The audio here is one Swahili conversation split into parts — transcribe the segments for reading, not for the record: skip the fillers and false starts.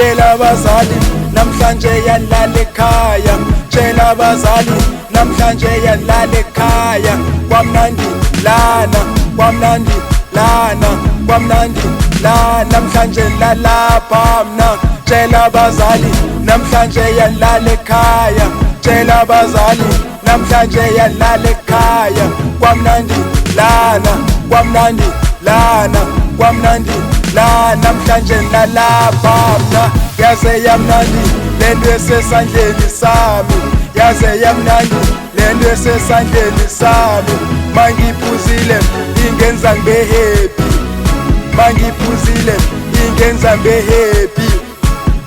tshela abazali namhlanje yalala ekhaya, tshela abazali namhlanje yalala ekhaya. Kwamnandi lana, kwamnandi lana, kwamnandi lana, namhlanje lalapha mna. Tshela abazali namhlanje yalala ekhaya, tshela abazali namhlanje yalala ekhaya. Kwamnandi lana, kwamnandi lana, kwamnandi lana, namhlanje lalapha mna. Yaze yamnandi lento esesandleni sami, yaze yamnandi lento esesandleni sami. Mangiphuzile ingenza ngibe happy, mangiphuzile ingenza ngibe happy.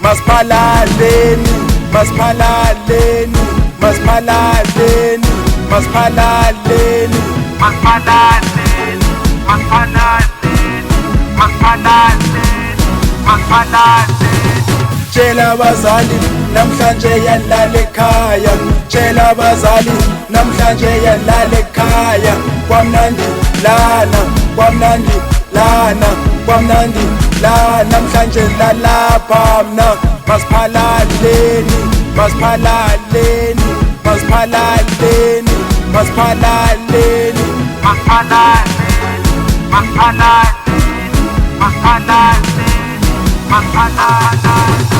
Masiphalaleni, masiphalaleni, masiphalaleni, masiphalaleni, masiphalaleni, masiphalaleni, masiphalaleni, masiphalaleni. Tshela abazali namhlanje yalala ekhaya, tshela abazali namhlanje yalala ekhaya. Kwamnandi lana, kwamnandi lana, kwamnandi lana, namhlanje lalapha mna. Masiphalaleni, masiphalaleni, masiphalaleni, masiphalaleni, masiphalaleni, masiphalaleni, masiphalaleni, masiphalaleni.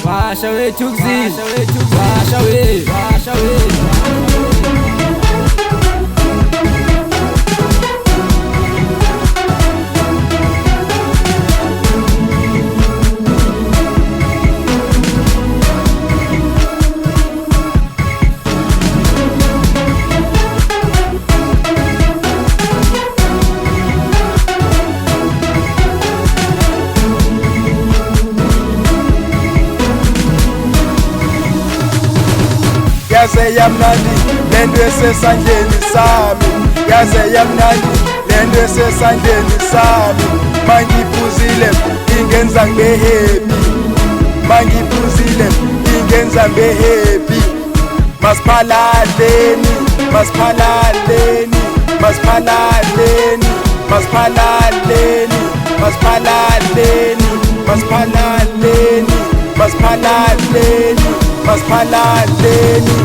Washa we Tuxi, washa we, washa we. Yaze yamnandi lento esesandleni sami, yaze yamnandi lento esesandleni sami. Mangiphuzile ingenza ngibe happy, mangiphuzile ingenza ngibe happy. Masiphalaleni, masiphalaleni, masiphalaleni, masiphalaleni, masiphalaleni, masiphalaleni, masiphalaleni, masiphalaleni.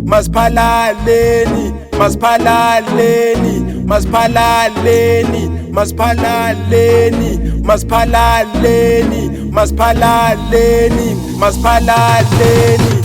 Masiphalaleni, masiphalaleni, masiphalaleni, masiphalaleni, masiphalaleni, masiphalaleni, masiphalaleni.